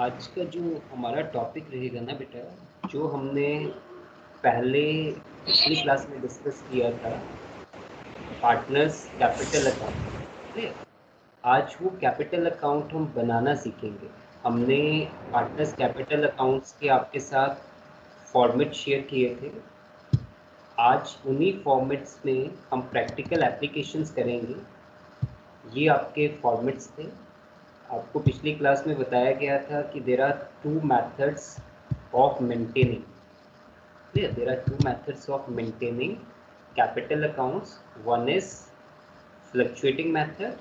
आज का जो हमारा टॉपिक रहेगा ना बेटा, जो हमने पहले पिछली क्लास में डिस्कस किया था, पार्टनर्स कैपिटल अकाउंट। आज वो कैपिटल अकाउंट हम बनाना सीखेंगे। हमने पार्टनर्स कैपिटल अकाउंट्स के आपके साथ फॉर्मेट शेयर किए थे। आज उन्हीं फॉर्मेट्स में हम प्रैक्टिकल एप्लीकेशंस करेंगे। ये आपके फॉर्मेट्स थे। आपको पिछली क्लास में बताया गया था कि there are two methods of maintaining. There are two methods of maintaining capital accounts. One is fluctuating method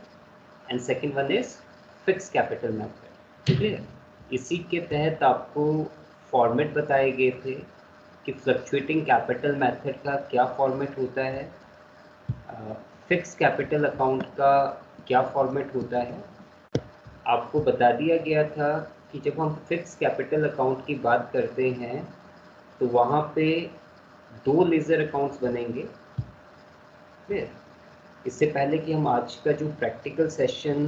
and second one is fixed capital method. ठीक है, इसी के तहत आपको फॉर्मेट बताए गए थे कि फ्लक्चुएटिंग कैपिटल मेथड का क्या फॉर्मेट होता है, फिक्स कैपिटल अकाउंट का क्या फॉर्मेट होता है। आपको बता दिया गया था कि जब हम फिक्स कैपिटल अकाउंट की बात करते हैं तो वहाँ पे दो लेज़र अकाउंट्स बनेंगे। फिर इससे पहले कि हम आज का जो प्रैक्टिकल सेशन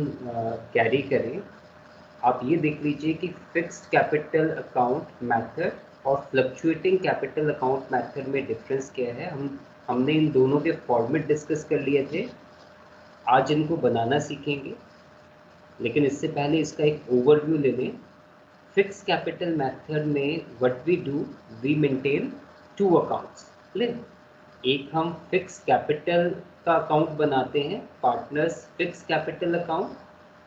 कैरी करें, आप ये देख लीजिए कि फिक्स्ड कैपिटल अकाउंट मेथड और फ्लक्चुएटिंग कैपिटल अकाउंट मेथड में डिफरेंस क्या है। हमने इन दोनों के फॉर्मेट डिस्कस कर लिए थे। आज इनको बनाना सीखेंगे, लेकिन इससे पहले इसका एक ओवरव्यू ले लें। फिक्स कैपिटल मेथड में what we do, we maintain two accounts. एक हम फिक्स कैपिटल का अकाउंट बनाते हैं, पार्टनर्स फिक्स कैपिटल अकाउंट,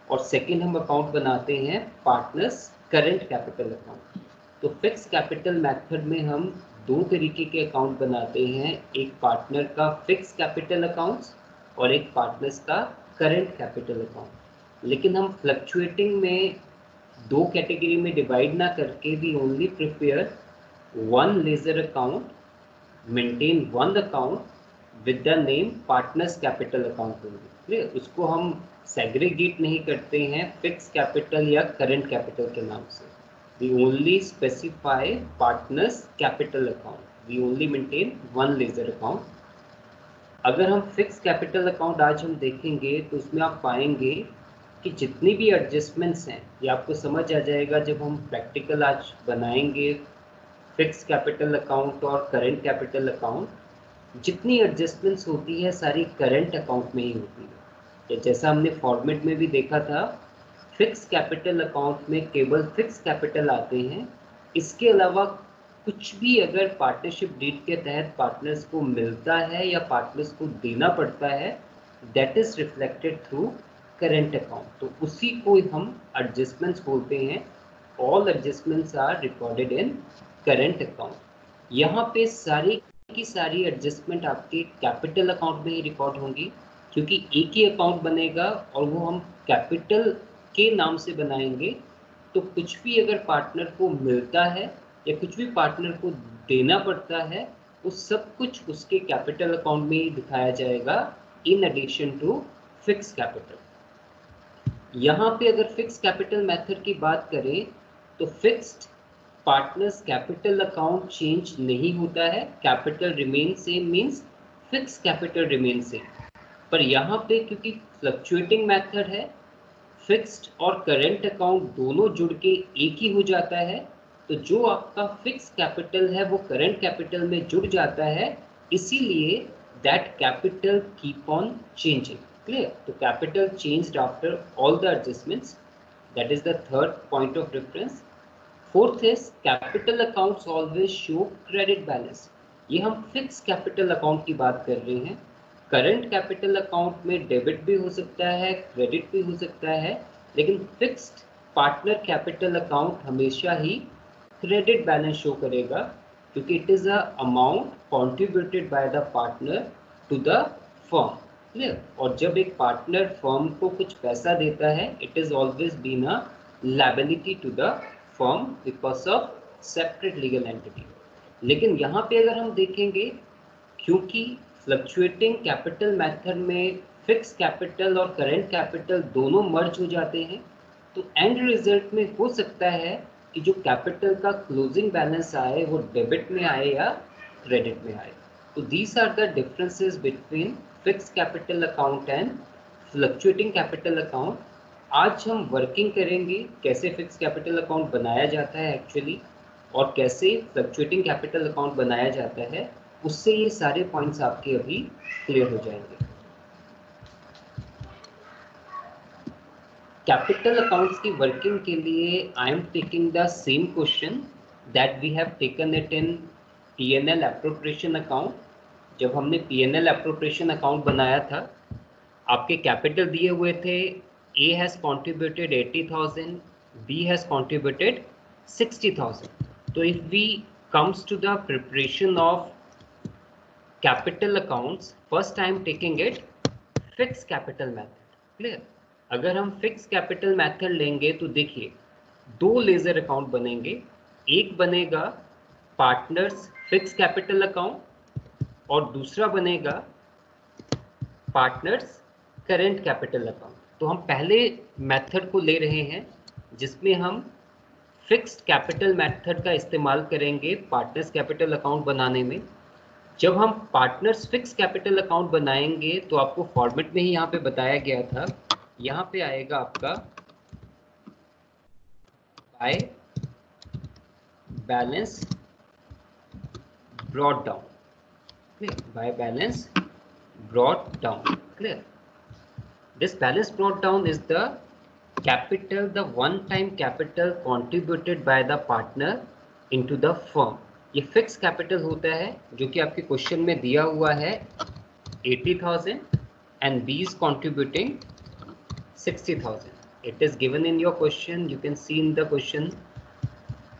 और सेकंड हम अकाउंट बनाते हैं पार्टनर्स करंट कैपिटल अकाउंट। तो फिक्स कैपिटल मेथड में हम दो तरीके के अकाउंट बनाते हैं, एक पार्टनर का फिक्स कैपिटल अकाउंट्स और एक पार्टनर्स का करंट कैपिटल अकाउंट। लेकिन हम फ्लक्चुएटिंग में दो कैटेगरी में डिवाइड ना करके we only prepare one ledger account, maintain one account with the name partners capital account होंगे। उसको हम सेग्रीगेट नहीं करते हैं फिक्स कैपिटल या करंट कैपिटल के नाम से। We only specify partners capital account, we only maintain one ledger account. अगर हम फिक्स कैपिटल अकाउंट आज हम देखेंगे तो उसमें आप पाएंगे कि जितनी भी एडजस्टमेंट्स हैं ये आपको समझ आ जाएगा जब हम प्रैक्टिकल आज बनाएंगे फिक्स कैपिटल अकाउंट और करंट कैपिटल अकाउंट। जितनी एडजस्टमेंट्स होती है सारी करंट अकाउंट में ही होती है। या जैसा हमने फॉर्मेट में भी देखा था, फिक्स कैपिटल अकाउंट में केवल फिक्स कैपिटल आते हैं। इसके अलावा कुछ भी अगर पार्टनरशिप डीड के तहत पार्टनर्स को मिलता है या पार्टनर्स को देना पड़ता है, that is reflected through current account. तो उसी को हम एडजस्टमेंट्स बोलते हैं। All adjustments are recorded in current account. यहाँ पे सारी की सारी एडजस्टमेंट आपके कैपिटल अकाउंट में ही रिकॉर्ड होंगी, क्योंकि एक ही अकाउंट बनेगा और वो हम कैपिटल के नाम से बनाएंगे। तो कुछ भी अगर पार्टनर को मिलता है या कुछ भी पार्टनर को देना पड़ता है, वो सब कुछ उसके कैपिटल अकाउंट में ही दिखाया जाएगा, in addition to fix capital. यहाँ पे अगर फिक्स कैपिटल मेथड की बात करें तो fixed partners capital account change नहीं होता है, capital remain same means fix capital remain same. पर यहाँ पे क्योंकि फ्लक्चुएटिंग मेथड है, फिक्स्ड और करंट अकाउंट दोनों जुड़ के एक ही हो जाता है। तो जो आपका फिक्स कैपिटल है वो करंट कैपिटल में जुड़ जाता है, इसीलिए that capital keep on changing. Clear? तो capital changed after all the adjustments, that is the third point of difference. Fourth is capital accounts always show credit balance. ये हम फिक्स कैपिटल अकाउंट की बात कर रहे हैं। करंट कैपिटल अकाउंट में debit भी हो सकता है, क्रेडिट भी हो सकता है, लेकिन फिक्स्ड पार्टनर कैपिटल अकाउंट हमेशा ही क्रेडिट बैलेंस शो करेगा, क्योंकि it is a amount contributed by the partner to the firm. Clear? और जब एक पार्टनर फर्म को कुछ पैसा देता है, it is always been a liability to the firm because of separate legal entity. लेकिन यहाँ पे अगर हम देखेंगे, क्योंकि फ्लक्चुएटिंग कैपिटल मेथड में फिक्स कैपिटल और करंट कैपिटल दोनों मर्ज हो जाते हैं, तो एंड रिजल्ट में हो सकता है कि जो कैपिटल का क्लोजिंग बैलेंस आए वो डेबिट में आए या क्रेडिट में आए। तो these are the differences between fix capital account and fluctuating capital account. आज हम वर्किंग करेंगे कैसे फिक्स कैपिटल अकाउंट बनाया जाता है एक्चुअली, और कैसे फ्लक्चुएटिंग कैपिटल अकाउंट बनाया जाता है। उससे ये सारे पॉइंट्स आपके अभी क्लियर हो जाएंगे। कैपिटल अकाउंट्स की वर्किंग के लिए I am taking the same question that we have taken it in PNL appropriation account. जब हमने पीएनएल एप्रोप्रिएशन अकाउंट बनाया था, आपके कैपिटल दिए हुए थे, A has contributed 80,000, B has contributed 60,000. So if we comes to the preparation of capital accounts, first I am taking it fixed capital method. Clear? अगर हम फिक्स कैपिटल मेथड लेंगे तो देखिए दो लेजर अकाउंट बनेंगे। एक बनेगा पार्टनर्स फिक्स कैपिटल अकाउंट और दूसरा बनेगा पार्टनर्स करेंट कैपिटल अकाउंट। तो हम पहले मेथड को ले रहे हैं जिसमें हम फिक्स्ड कैपिटल मेथड का इस्तेमाल करेंगे पार्टनर्स कैपिटल अकाउंट बनाने में। जब हम पार्टनर्स फिक्स कैपिटल अकाउंट बनाएंगे तो आपको फॉर्मेट में ही यहाँ पे बताया गया था, यहाँ पे आएगा आपका by balance brought down. Clear? By balance brought down. Clear? This balance brought down is the capital, the one-time capital contributed by the partner into the firm. ये फिक्स कैपिटल होता है जो कि आपके क्वेश्चन में दिया हुआ है 80,000 and B is contributing 60,000. It is given in your question. You can see in the question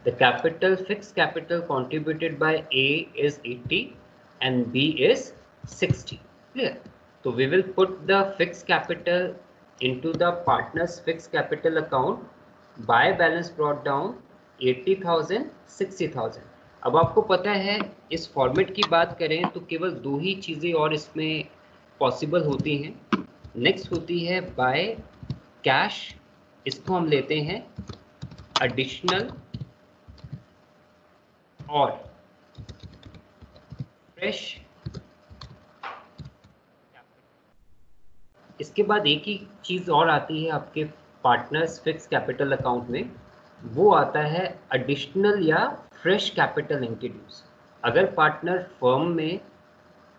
the capital, fixed capital contributed by A is 80 and B is 60. Clear? So we will put the fixed capital into the partners fixed capital account by balance brought down 80,000 60,000. अब आपको पता है इस format की बात करें तो केवल दो ही चीज़ें और इसमें पॉसिबल होती हैं। नेक्स्ट होती है बाय कैश, इसको हम लेते हैं एडिशनल और फ्रेश। इसके बाद एक ही चीज़ और आती है आपके पार्टनर्स फिक्स कैपिटल अकाउंट में, वो आता है एडिशनल या फ्रेश कैपिटल इंट्रोड्यूस। अगर पार्टनर फर्म में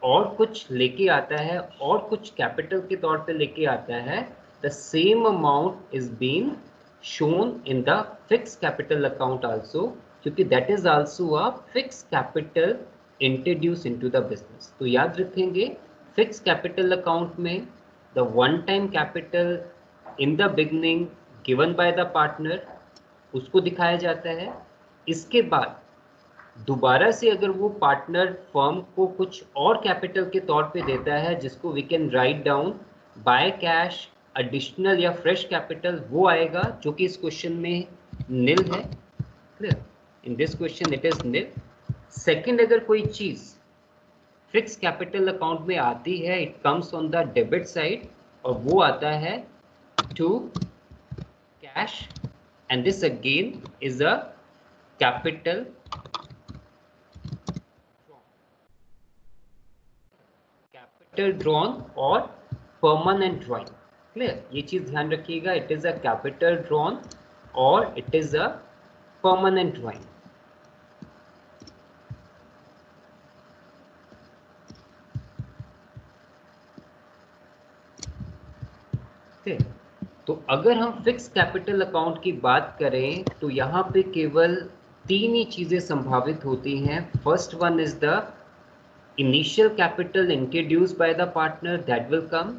और कुछ लेके आता है और कुछ कैपिटल के तौर पे लेके आता है, the same amount is been shown in the fix capital account also, क्योंकि that is also a fix capital introduce into the business. तो याद रखेंगे फिक्स कैपिटल अकाउंट में the one time capital in the beginning given by the partner उसको दिखाया जाता है। इसके बाद दोबारा से अगर वो पार्टनर फर्म को कुछ और कैपिटल के तौर पे देता है जिसको we can write down by cash additional या फ्रेश कैपिटल, वो आएगा जो कि इस क्वेश्चन में नील है। Clear? In this question it is nil. Second, अगर कोई चीज फिक्स कैपिटल अकाउंट में आती है, it comes on the debit side और वो आता है to cash and this again is a capital drawn और परमानेंट ड्रॉइंग। क्लियर? ये चीज ध्यान रखिएगा, it is a capital drawn और it is a permanent drawing. तो अगर हम फिक्स कैपिटल अकाउंट की बात करें तो यहाँ पे केवल तीन ही चीज़ें संभावित होती हैं। First one is the initial capital introduced by the partner, that will come.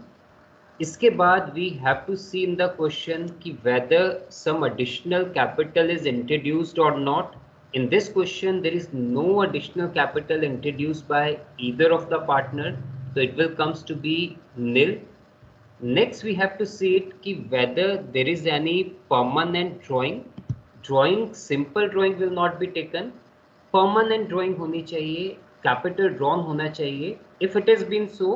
इसके बाद we have to see in the question कि whether some additional capital is introduced और not. In this question there is no additional capital introduced by either of the partner, so it will comes to be nil. Next we have to see it कि whether there is any permanent drawing. Drawing, simple drawing will not be taken, permanent drawing होनी चाहिए, capital drawn होना चाहिए। If it has been so,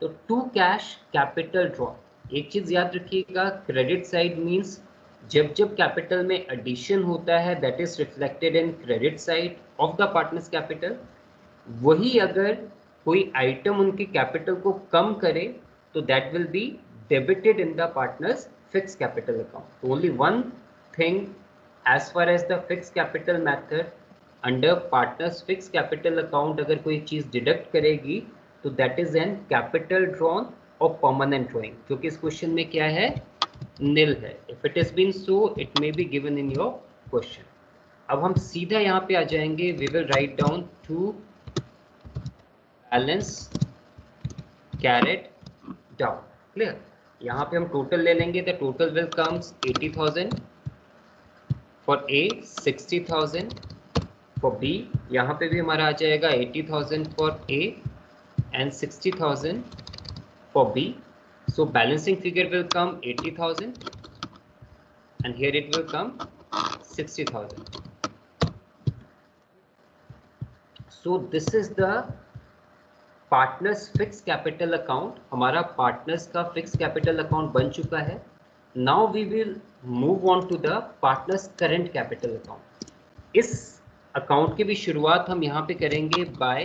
तो to cash capital draw। एक चीज याद रखिएगा, क्रेडिट साइड मीन्स जब जब कैपिटल में एडिशन होता है that is reflected in credit side of the partners capital. वही अगर कोई आइटम उनके कैपिटल को कम करे तो that will be debited in the partners fixed capital account. So only one thing as far as the fixed capital method under partners fixed capital account अगर कोई चीज डिडक्ट करेगी तो that is an capital drawn और permanent drawing, जो कि इस question में क्या है, नील है. If it is been so it may be given in your question. अब हम सीधा यहाँ पे आ जाएंगे. We will write down to balance carried down. Clear. यहाँ पे हम टोटल ले लेंगे. The total will comes 80,000 for A, 60,000 for B. यहाँ पे भी हमारा आ जाएगा 80,000 for A and 60,000 for B. So balancing figure will come 80,000 and here it will come 60,000. So this is the partners fixed capital account. हमारा partners का fixed capital account बन चुका है. Now we will move on to the partners current capital account. इस account की भी शुरुआत हम यहाँ पे करेंगे by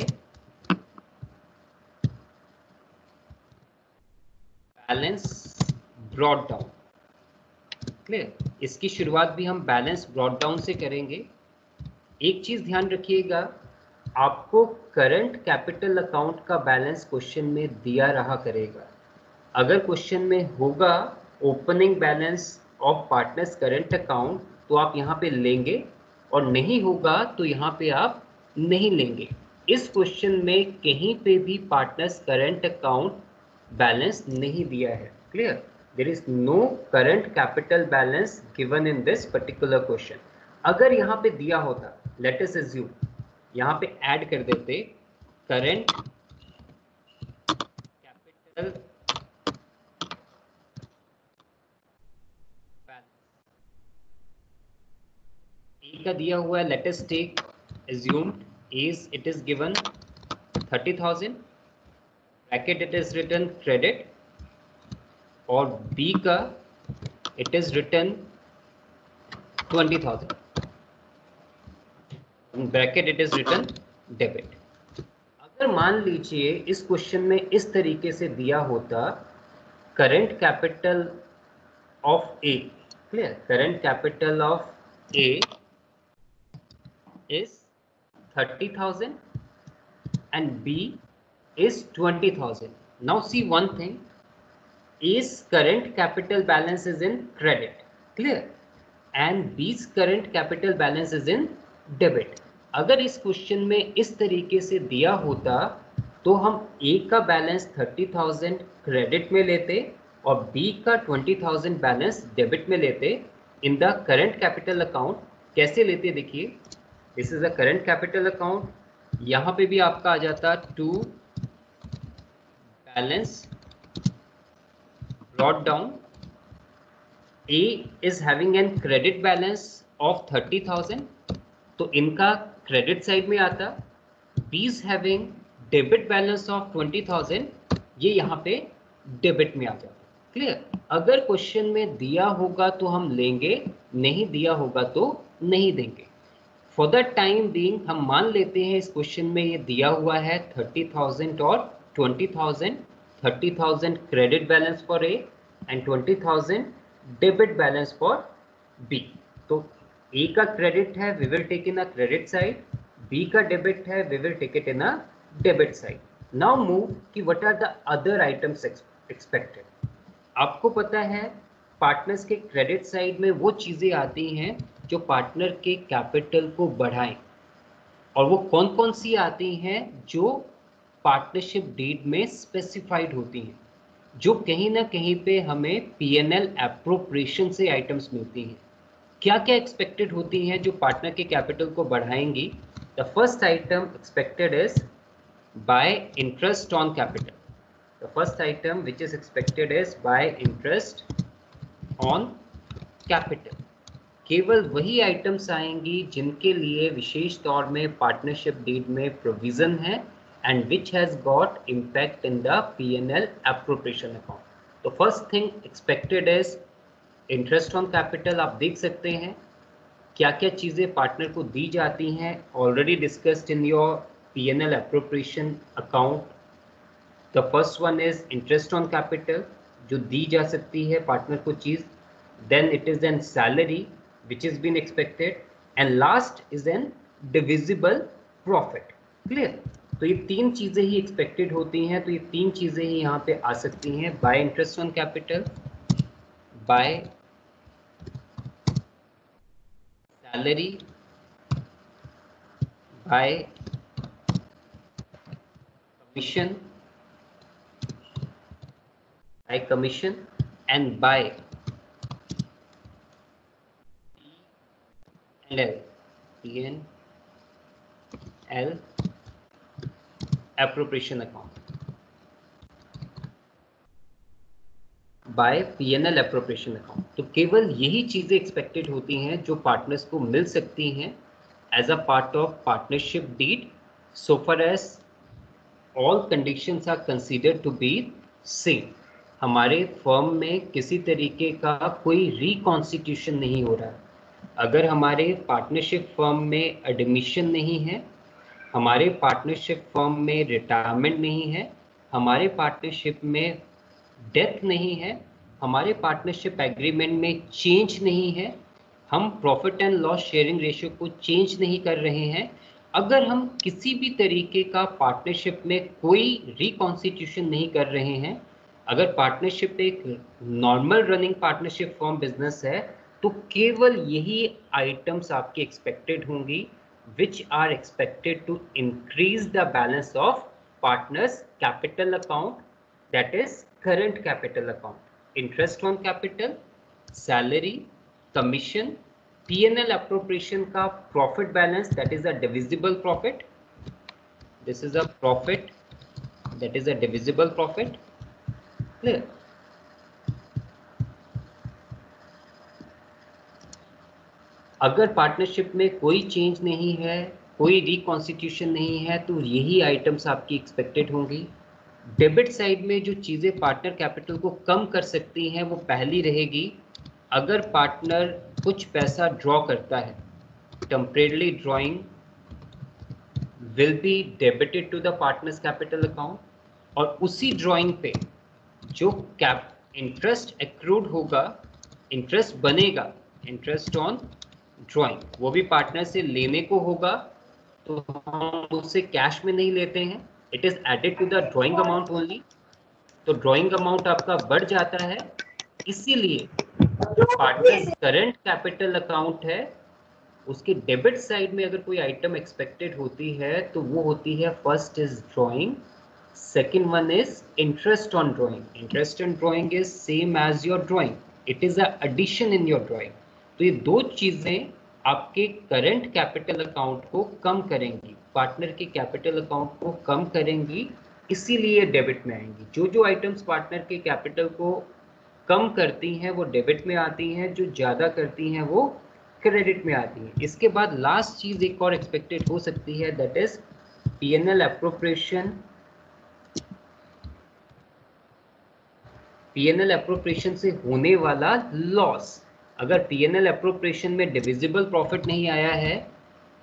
balance brought down. Clear. इसकी शुरुआत भी हम बैलेंस ब्रॉट डाउन से करेंगे. एक चीज ध्यान रखिएगा, आपको करंट कैपिटल अकाउंट का बैलेंस क्वेश्चन में दिया रहा करेगा. अगर क्वेश्चन में होगा opening balance of partners current account तो आप यहाँ पे लेंगे, और नहीं होगा तो यहाँ पे आप नहीं लेंगे. इस क्वेश्चन में कहीं पे भी पार्टनर्स करंट अकाउंट बैलेंस नहीं दिया है. Clear. There is no current capital balance given in this particular question. अगर यहाँ पे दिया होता, लेट अस अज्यूम यहाँ पे ऐड कर देते करंट कैपिटल बैलेंस. ए का दिया हुआ है, let us take assumed is it is given 30,000, bracket it is written credit, और बी का it is written 20,000, bracket it is written debit. अगर मान लीजिए इस क्वेश्चन में इस तरीके से दिया होता current capital of A. Clear. Current capital of A is 30,000 and B is 20,000. Now see one thing, A's current capital balance is in credit. Clear. And B's current capital balance is in debit. अगर इस question में इस तरीके से दिया होता तो हम A का बैलेंस 30,000 क्रेडिट में लेते और B का 20,000 बैलेंस डेबिट में लेते in the current capital account. कैसे लेते देखिए. This is a current capital account. यहाँ पे भी आपका आ जाता to balance brought down. A is having an credit balance of 30,000 तो इनका क्रेडिट साइड में आता. B is having debit balance of 20,000, ये यहाँ पे डेबिट में आ जाता. क्लियर. अगर क्वेश्चन में दिया होगा तो हम लेंगे, नहीं दिया होगा तो नहीं देंगे. फॉर द टाइम बीइंग हम मान लेते हैं इस क्वेश्चन में ये दिया हुआ है 30,000 और 20,000. 30,000 credit balance for A and 20,000 debit balance for B. तो ए का क्रेडिट है, we will take in a credit side. B का डेबिट है, we will take it in a debit side. Now move कि what are the other items expected. आपको पता है partners के क्रेडिट साइड में वो चीज़ें आती हैं जो पार्टनर के कैपिटल को बढ़ाएं, और वो कौन कौन सी आती हैं जो पार्टनरशिप डीड में स्पेसिफाइड होती हैं, जो कहीं ना कहीं पे हमें पीएनएल एप्रोप्रिएशन से आइटम्स मिलती हैं. क्या क्या एक्सपेक्टेड होती हैं जो पार्टनर के कैपिटल को बढ़ाएंगी. The first item expected is by interest on capital. The first item which is expected is by interest on capital. केवल वही आइटम्स आएंगी जिनके लिए विशेष तौर में पार्टनरशिप डीड में प्रोविजन है and which has got impact in the PNL appropriation account. तो first thing expected is interest on capital. आप देख सकते हैं क्या क्या चीज़ें पार्टनर को दी जाती हैं, already discussed in your PNL appropriation account. The first one is interest on capital, जो दी जा सकती है पार्टनर को चीज़ then it is an salary which is been expected, and last is an divisible profit. Clear? तो ये तीन चीजें ही expected होती हैं, तो ये तीन चीजें ही यहाँ पे आ सकती हैं, by interest on capital, by salary, by commission and by P&L appropriation account, by P&L appropriation account। तो केवल यही चीजें एक्सपेक्टेड होती हैं जो पार्टनर्स को मिल सकती हैं as a part of partnership deed, so for as all conditions are considered to be same. हमारे फर्म में किसी तरीके का कोई रिकॉन्स्टिट्यूशन नहीं हो रहा है। अगर हमारे पार्टनरशिप फर्म में एडमिशन नहीं है, हमारे पार्टनरशिप फर्म में रिटायरमेंट नहीं है, हमारे पार्टनरशिप में डेथ नहीं है, हमारे पार्टनरशिप एग्रीमेंट में चेंज नहीं है, हम profit and loss sharing ratio को चेंज नहीं कर रहे हैं, अगर हम किसी भी तरीके का पार्टनरशिप में कोई रिकॉन्स्टिट्यूशन नहीं कर रहे हैं, अगर पार्टनरशिप एक normal running partnership form business है, तो केवल यही आइटम्स आपकी एक्सपेक्टेड होंगी which are expected to increase the balance of partners capital account, that is current capital account, interest on capital, salary, commission, P&L appropriation का profit balance, that is a divisible profit, this is a profit, that is a divisible profit, clear? अगर partnership में कोई change नहीं है, कोई reconstitution नहीं है, तो यही आइटम्स आपकी एक्सपेक्टेड होंगी। डेबिट साइड में जो चीज़ें पार्टनर कैपिटल को कम कर सकती हैं वो पहली रहेगी, अगर पार्टनर कुछ पैसा ड्रॉ करता है, temporary drawing will be debited to the partners capital account, और उसी ड्रॉइंग पे जो इंटरेस्ट एक्रूड होगा, इंटरेस्ट बनेगा, इंटरेस्ट ऑन ड्राइंग, वो भी पार्टनर से लेने को होगा, तो हम उससे कैश में नहीं लेते हैं, it is added to the drawing amount only, तो ड्राइंग अमाउंट आपका बढ़ जाता है। इसीलिए जो पार्टनर करंट कैपिटल अकाउंट है उसके डेबिट साइड में अगर कोई आइटम एक्सपेक्टेड होती है तो वो होती है, first is drawing, second one is interest on drawing, interest on drawing is same as your drawing, it is a addition in your drawing. तो ये दो चीजें आपके करंट कैपिटल अकाउंट को कम करेंगी, पार्टनर के कैपिटल अकाउंट को कम करेंगी, इसीलिए डेबिट में आएंगी। जो जो आइटम्स पार्टनर के कैपिटल को कम करती हैं वो डेबिट में आती हैं, जो ज़्यादा करती हैं वो क्रेडिट में आती हैं। इसके बाद लास्ट चीज़ एक और एक्सपेक्टेड हो सकती है, that is P&L appropriation. P&L appropriation से होने वाला लॉस, अगर P&L एप्रोप्रिएशन में डिविजिबल प्रॉफिट नहीं आया है,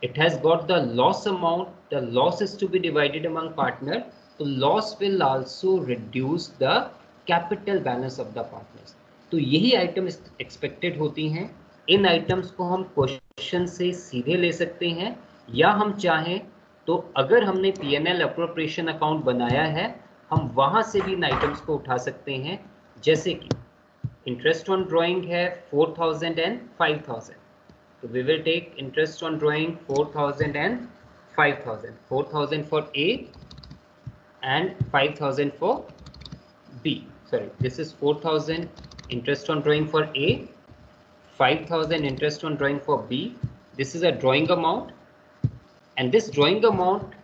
it has got the loss amount, the loss is to be divided among partner, तो loss will also reduce the capital balance of the partners. तो यही आइटम एक्सपेक्टेड होती हैं। इन आइटम्स को हम क्वेश्चन से सीधे ले सकते हैं, या हम चाहें तो अगर हमने P&L एप्रोप्रिएशन अकाउंट बनाया है, हम वहां से भी इन आइटम्स को उठा सकते हैं। जैसे कि इंटरेस्ट ऑन ड्राइंग है 4,000 एंड 5,000, तो we will take interest on drawing 4,000 and 5,000, 4,000 for A and 5,000 for B. Sorry, this is 4,000 interest on drawing for A, 5,000 interest on drawing for B. This is a drawing amount, and this drawing amount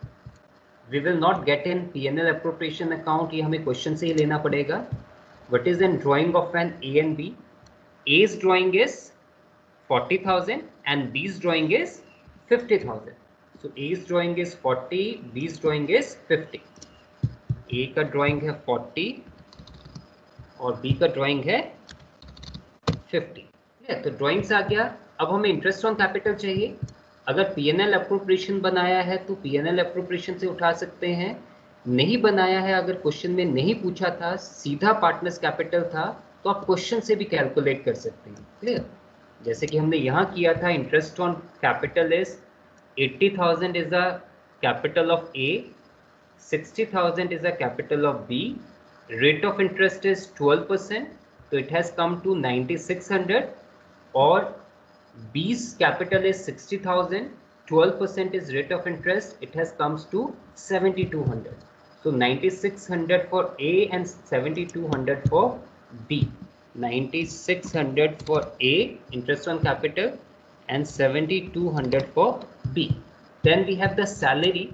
we will not get in P&L appropriation account, ये हमें question से ही लेना पड़ेगा। What is in drawing of an A and B? A's drawing is 40,000 and B's drawing is 50,000. So A's drawing is 40, B's drawing is 50. A का drawing है 40 और B का drawing है 50। तो ड्राइंग्स आ गया। अब हमें इंटरेस्ट ऑन कैपिटल चाहिए। अगर P&L एप्रोप्रिएशन बनाया है तो P&L एप्रोप्रिएशन से उठा सकते हैं, नहीं बनाया है, अगर क्वेश्चन में नहीं पूछा था, सीधा पार्टनर्स कैपिटल था, तो आप क्वेश्चन से भी कैलकुलेट कर सकते हैं। क्लियर? जैसे कि हमने यहाँ किया था, interest on capital is 80,000 is the capital of A, 60,000 is a capital of B, rate of interest is 12%, so it has come to 9,600, or B's capital is 60,000, 12% is rate of interest, it has comes to 7,200. So 9,600 for A and 7,200 for B. 9,600 for A, interest on capital, and 7,200 for B. Then we have the salary.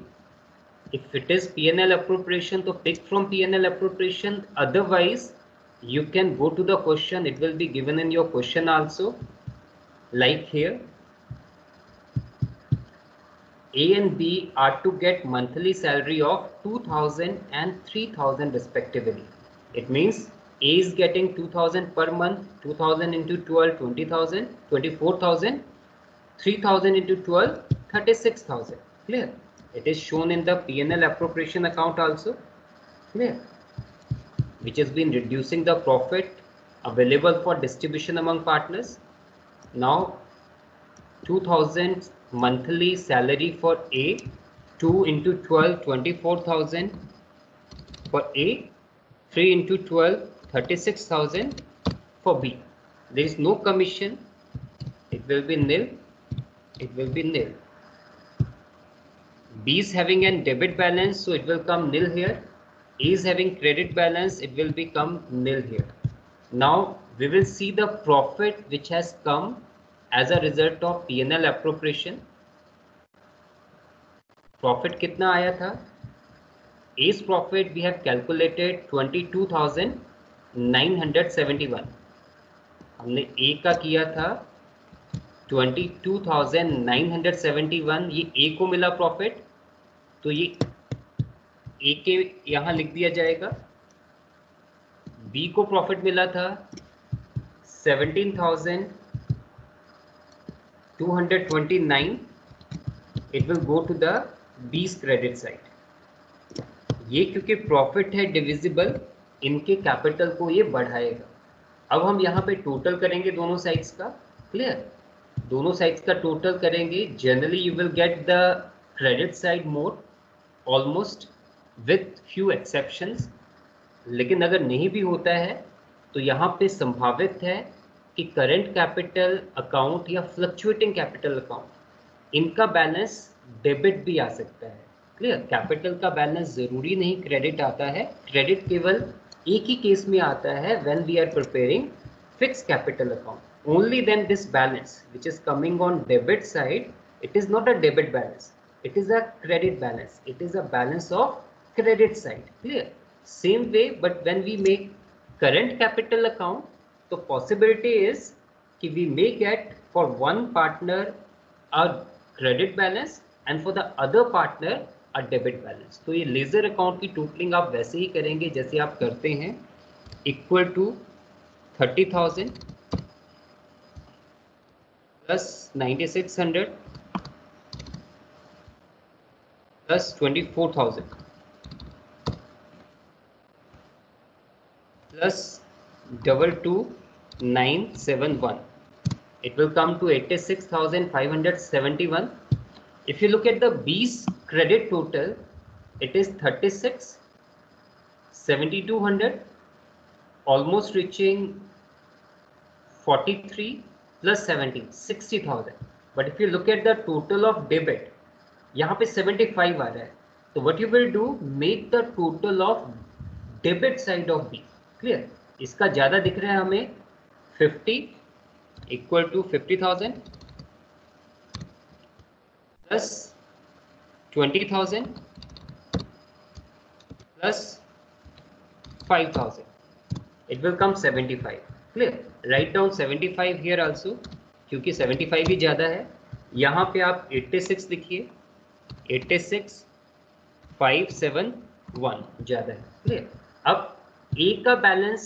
If it is P&L appropriation, to pick from P&L appropriation. Otherwise, you can go to the question. It will be given in your question also. Like here, A and B are to get monthly salary of 2,000 and 3,000 respectively. It means A is getting 2,000 per month, 2,000 into 12, 20,000, 24,000, 3,000 into 12, 36,000. Clear? It is shown in the P&L appropriation account also. Clear? Which has been reducing the profit available for distribution among partners. Now 2,000 monthly salary for A, 2 into 12, 24,000 for A, 3 into 12, 36,000 for B. There is no commission. It will be nil. It will be nil. B is having a debit balance, so it will come nil here. A is having credit balance, it will become nil here. Now we will see the profit which has come as a result of P&L appropriation. Profit कितना आया था? A's profit we have calculated 22,971. हमने A का किया था 22,971. ये A को मिला प्रॉफिट, तो ये A के यहाँ लिख दिया जाएगा. B को प्रॉफिट मिला था 17,229. It will go to the B's credit side. ये क्योंकि प्रॉफिट है डिविजिबल, इनके कैपिटल को ये बढ़ाएगा. अब हम यहाँ पे टोटल करेंगे दोनों साइड्स का. क्लियर? दोनों साइड्स का टोटल करेंगे. Generally you will get the credit side more, almost with few exceptions. लेकिन अगर नहीं भी होता है तो यहाँ पे संभावित है कि करंट कैपिटल अकाउंट या फ्लक्चुएटिंग कैपिटल अकाउंट, इनका बैलेंस डेबिट भी आ सकता है. क्लियर? कैपिटल का बैलेंस जरूरी नहीं क्रेडिट आता है. क्रेडिट केवल एक ही केस में आता है, when we are preparing fixed capital account. Only then this balance which is coming on debit side, it is not a debit balance, it is a credit balance. It is a balance of credit side. Clear? Same way, but when we make current capital account, the possibility is कि we may get for one partner a credit balance and for the other partner a debit balance. तो ये ledger account की totalling आप वैसे ही करेंगे जैसे आप करते हैं. Equal to 30,000 plus 9,600 plus 24,000 plus 22,971. It will come to 86,571. If you look at the B's credit total, it is 36,7,200, almost reaching 43 plus 70, 60,000. But if you look at the total of debit, यहाँ पे 75 आ रहा है. तो what you will do, make the total of debit side of B. Clear? इसका ज्यादा दिख रहा है हमें 50 equal to 50,000 plus 20,000 plus 5,000. It will come 75. Clear? Write down 75 here also, क्योंकि 75 ही ज्यादा है. यहाँ पे आप 86 लिखिए, 86,571 ज्यादा है. क्लियर? अब ए का बैलेंस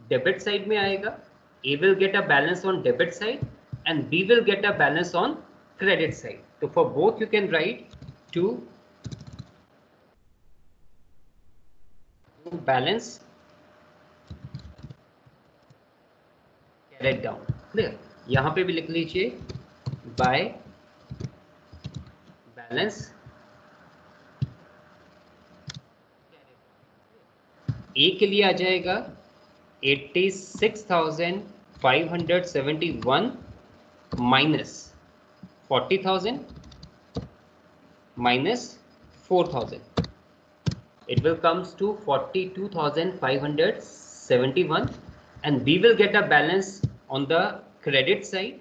डेबिट साइड में आएगा. A will get a balance on debit side and B will get a balance on credit side. तो for both you can write to balance carried down. Clear? यहाँ पे भी लिख लीजिए बाय बैलेंस ए के लिए आ जाएगा 86,571 minus 40,000 minus 4,000. It will comes to 42,571 and we will get a balance on the credit side.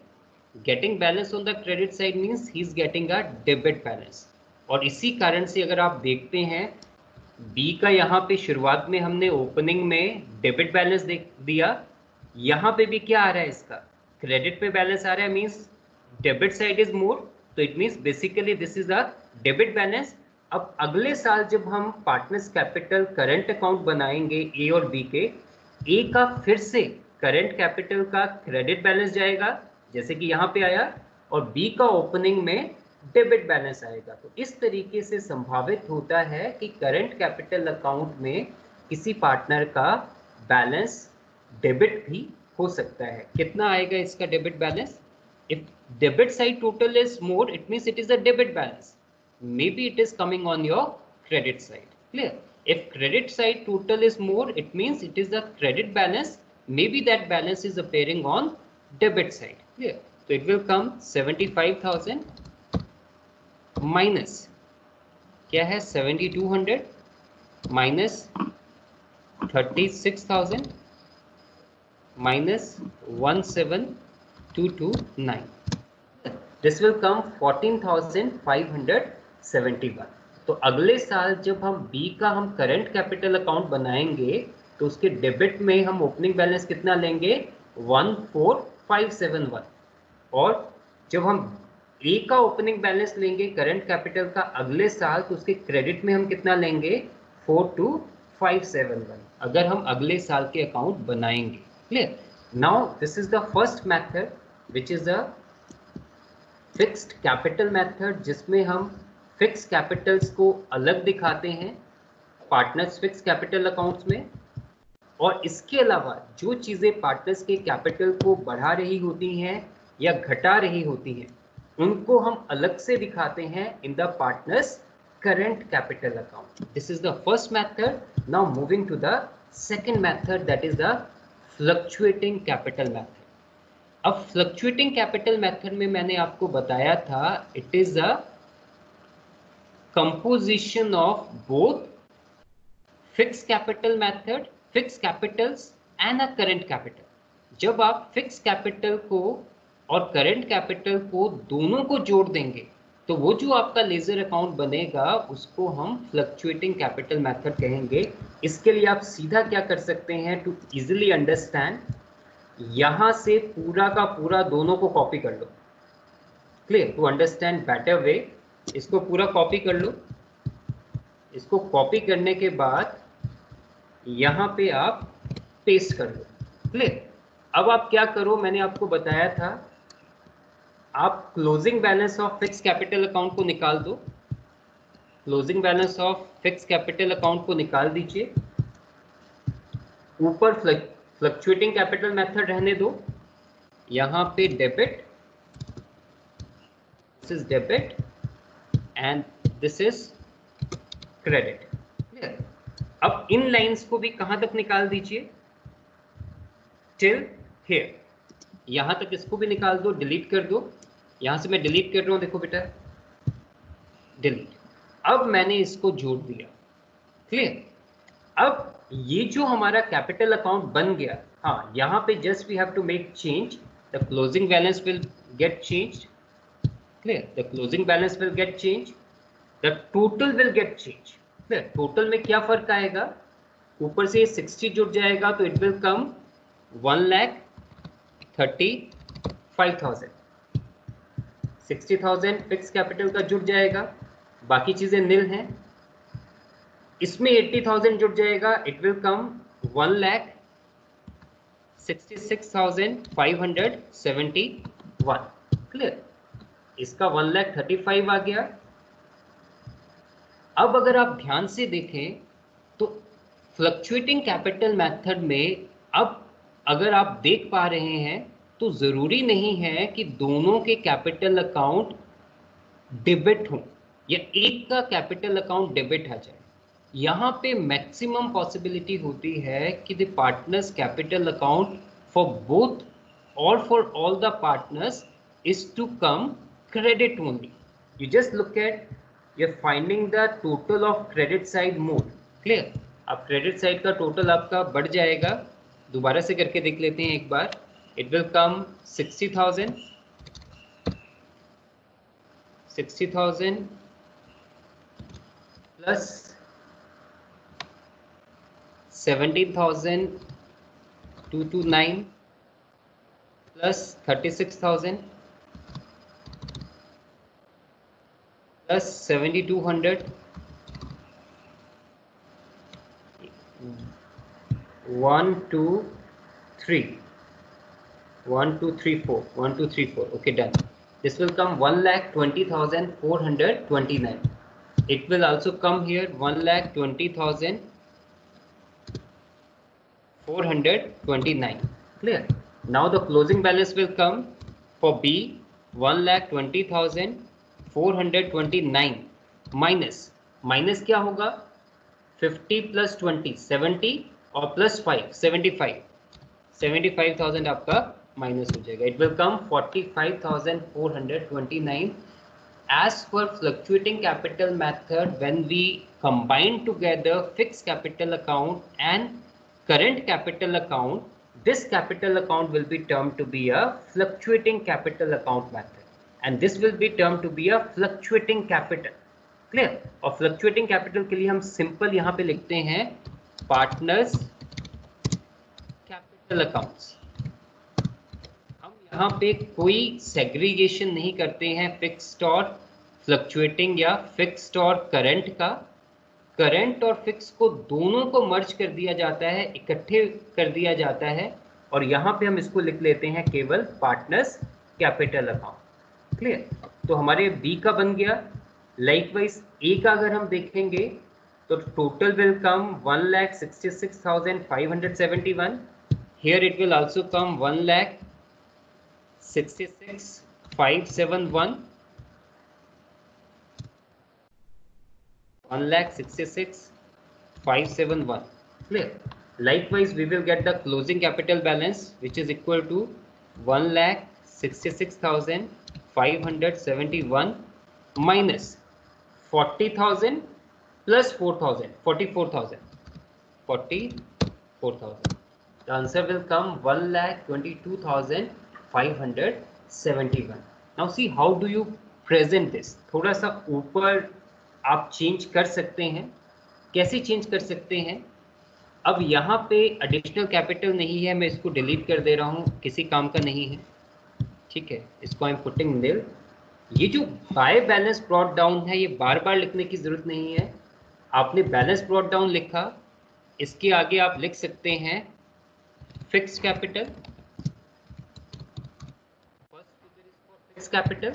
Getting balance on the credit side means he is getting a debit balance. और इसी कारण से अगर आप देखते हैं बी का यहाँ पे शुरुआत में हमने ओपनिंग में डेबिट बैलेंस दिया, यहाँ पे भी क्या आ रहा है इसका क्रेडिट पे बैलेंस आ रहा है, means debit side is more, तो it means basically this is a debit balance. अब अगले साल जब हम पार्टनर्स कैपिटल करंट अकाउंट बनाएंगे ए और बी के, ए का फिर से करंट कैपिटल का क्रेडिट बैलेंस जाएगा जैसे कि यहाँ पे आया, और बी का ओपनिंग में डेबिट बैलेंस आएगा। तो इस तरीके से संभावित होता है कि करंट कैपिटल अकाउंट में किसी पार्टनर का बैलेंस डेबिट भी हो सकता है। कितना आएगा इसका debit balance? If debit side total is more, it means it is a debit balance. Maybe it is coming on your credit side. Clear? If credit side total is more, it means it is a credit balance. Maybe that balance is appearing on debit side. Clear? So it will come 75,000 minus क्या है 7,200 minus 36,000 minus 17,229. This will come 14,571. तो अगले साल जब हम B का हम current capital account बनाएंगे तो उसके डेबिट में हम ओपनिंग बैलेंस कितना लेंगे 14,571, और जब हम ए का ओपनिंग बैलेंस लेंगे करंट कैपिटल का अगले साल तो उसके क्रेडिट में हम कितना लेंगे 42,571, अगर हम अगले साल के अकाउंट बनाएंगे। Clear? Now this is the first method which is a fixed capital method, जिसमें हम फिक्स कैपिटल्स को अलग दिखाते हैं पार्टनर्स फिक्स कैपिटल अकाउंट्स में, और इसके अलावा जो चीज़ें पार्टनर्स के कैपिटल को बढ़ा रही होती हैं या घटा रही होती हैं उनको हम अलग से दिखाते हैं in the partners current capital account. This is the first method. Now moving to the second method, that is the fluctuating capital method. अब फ्लक्चुएटिंग कैपिटल मेथड में मैंने आपको बताया था it is a composition of both fix capital method, fix capitals and a current capital. जब आप fix capital को और करंट कैपिटल को दोनों को जोड़ देंगे तो वो जो आपका लेजर अकाउंट बनेगा उसको हम फ्लक्चुएटिंग कैपिटल मेथड कहेंगे। इसके लिए आप सीधा क्या कर सकते हैं, टू इजीली अंडरस्टैंड, यहां से पूरा का पूरा दोनों को कॉपी कर लो। Clear? To understand better way इसको पूरा कॉपी कर लो। इसको कॉपी करने के बाद यहां पे आप पेस्ट कर लो। क्लियर? अब आप क्या करो, मैंने आपको बताया था आप closing balance of fix capital account को निकाल दो। Closing balance of fix capital account को निकाल दीजिए। ऊपर फ्लक्चुएटिंग कैपिटल मेथड रहने दो, यहां पे debit, this is debit and this is credit. Clear? अब इन लाइंस को भी कहां तक निकाल दीजिए, टिल हियर, यहां तक इसको भी निकाल दो, डिलीट कर दो। यहां से मैं डिलीट कर रहा हूं, देखो बेटा, डिलीट। अब मैंने इसको जोड़ दिया। क्लियर? अब ये जो हमारा कैपिटल अकाउंट बन गया, हाँ, यहां पे just we have to make change, the closing balance will get changed. Clear? The closing balance will get change, the total will get change. Clear? Total में क्या फर्क आएगा, ऊपर से 60 जुड़ जाएगा तो it will come 1,35,000। 60,000 fix capital का जुड़ जाएगा, बाकी चीजें निल हैं। इसमें 80,000 जुड़ जाएगा, इट विल कम 1,66,571। क्लियर? इसका 1,35,000 आ गया। अब अगर आप ध्यान से देखें तो फ्लक्चुएटिंग कैपिटल मेथड में अब अगर आप देख पा रहे हैं तो जरूरी नहीं है कि दोनों के कैपिटल अकाउंट डेबिट हो या एक का कैपिटल अकाउंट डेबिट आ जाए। यहाँ पे मैक्सिमम पॉसिबिलिटी होती है कि the partners capital account for both और for all the partners is to come credit only. You just look at, you are finding the total of credit side mode. Clear? अब credit side का total आपका बढ़ जाएगा। दोबारा से करके देख लेते हैं एक बार। It will come 60,000 plus 17,229 plus 36,000 plus 7,200 1 2 3 1 2 3 4 1 2 3 4 okay, done. This will come 1,20,429. It will also come here 1,20,429. Clear? Now the closing balance will come for B 1,20,429 minus क्या होगा? 50 plus 20 70 और plus 5 75,000 आपका माइनस हो जाएगा। It will come 45,429 as per fluctuating capital method. When we combine together fixed capital account and current capital account, this capital account will be termed to be a fluctuating capital account method, and this will be termed to be a fluctuating capital. Clear? और fluctuating capital के लिए हम simple यहाँ पे लिखते हैं partners capital accounts. हम यहाँ पे कोई सेग्रीगेशन नहीं करते हैं फिक्स्ड और फ्लक्चुएटिंग या फिक्स्ड और करंट का। करंट और फिक्स को दोनों को मर्ज कर दिया जाता है, इकट्ठे कर दिया जाता है, और यहाँ पे हम इसको लिख लेते हैं केवल पार्टनर्स कैपिटल अकाउंट। क्लियर? तो हमारे बी का बन गया। लाइकवाइज ए का अगर हम देखेंगे तो total will come 1,66,571। Here it will also come 1,66,571. 1,66,571. Clear? Likewise, we will get the closing capital balance, which is equal to 1,66,571 minus 40,000 plus 4,000, 44,000. The answer will come 1,22,571. Now see how do you present this? थोड़ा सा ऊपर आप change कर सकते हैं। कैसे change कर सकते हैं? अब यहाँ पे एडिशनल कैपिटल नहीं है, मैं इसको डिलीट कर दे रहा हूँ, किसी काम का नहीं है। ठीक है, इसको आई एम पुटिंग नील। ये जो बाय बैलेंस ब्रॉट डाउन है, ये बार बार लिखने की जरूरत नहीं है। आपने बैलेंस ब्रॉट डाउन लिखा, इसके आगे आप लिख सकते हैं fixed capital. First figure is for fixed capital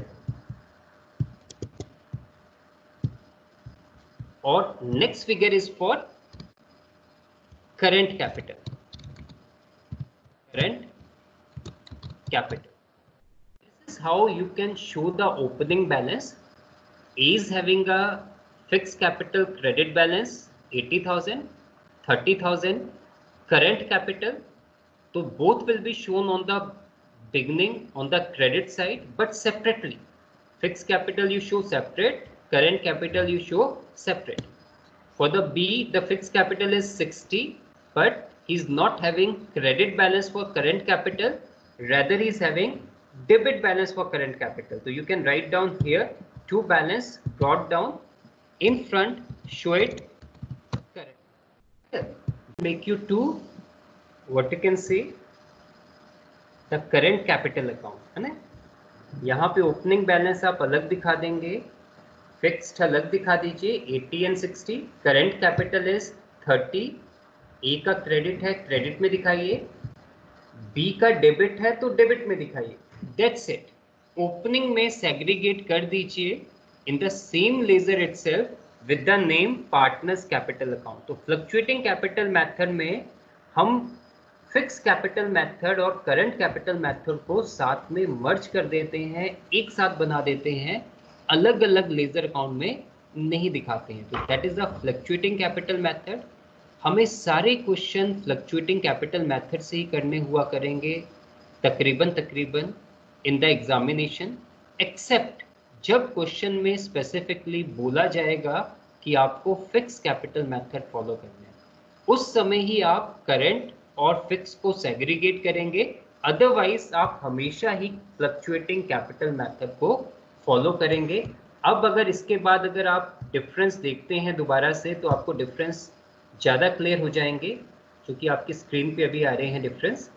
और next figure is for current capital. Current capital, this is how you can show the opening balance. A is having a fixed capital credit balance 80,000, 30,000 current capital, so both will be shown on the beginning on the credit side but separately. Fixed capital you show separate, current capital you show separate. For the B, the fixed capital is 60, but he is not having credit balance for current capital, rather he is having debit balance for current capital. So you can write down here two balance brought down in front, show it current. Make you two, what you can say, the current capital account, है ना? यहाँ पे opening balance आप अलग दिखा देंगे, fixed अलग दिखा दीजिए 80 and 60, करंट कैपिटल इज 30, ए का क्रेडिट है क्रेडिट में दिखाइए, बी का डेबिट है तो डेबिट में दिखाइए। That's it. ओपनिंग में सेग्रीगेट कर दीजिए in the same ledger itself with the name partners capital account. तो फ्लक्चुएटिंग कैपिटल मेथड में हम फिक्स कैपिटल मेथड और करंट कैपिटल मेथड को साथ में मर्ज कर देते हैं, एक साथ बना देते हैं, अलग अलग लेजर अकाउंट में नहीं दिखाते हैं। तो that is the fluctuating capital method. हमें सारे क्वेश्चन फ्लक्चुएटिंग कैपिटल मेथड से ही करने हुआ करेंगे तकरीबन इन द एग्जामिनेशन, एक्सेप्ट जब क्वेश्चन में स्पेसिफिकली बोला जाएगा कि आपको फिक्स कैपिटल मेथड फॉलो करना है, उस समय ही आप करंट और फिक्स को सेग्रीगेट करेंगे, अदरवाइज आप हमेशा ही फ्लक्चुएटिंग कैपिटल मेथड को फॉलो करेंगे। अब अगर इसके बाद अगर आप डिफरेंस देखते हैं दोबारा से तो आपको डिफरेंस ज़्यादा क्लियर हो जाएंगे, क्योंकि आपकी स्क्रीन पे अभी आ रहे हैं difference.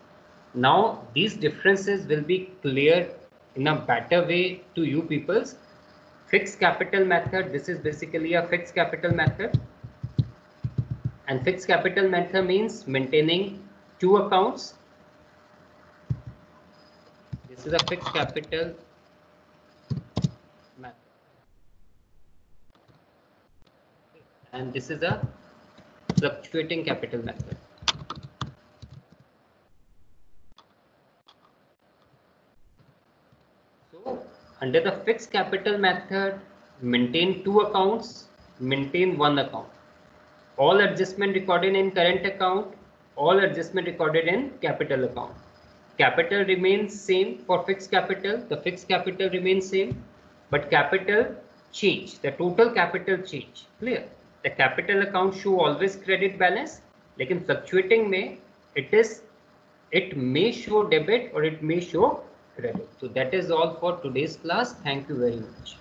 Now these differences will be clear in a better way to you peoples. Fixed capital method, this is basically a fixed capital method, and fixed capital method means maintaining two accounts. This is a fixed capital method, and this is a fluctuating capital method. So under the fixed capital method, maintain two accounts, maintain one account. All adjustment recorded in current account, all adjustment recorded in capital account. Capital remains same for fixed capital, the fixed capital remains same, but capital change, the total capital change. Clear? The capital account show always credit balance, लेकिन fluctuating में it may show debit or it may show credit. So that is all for today's class. Thank you very much.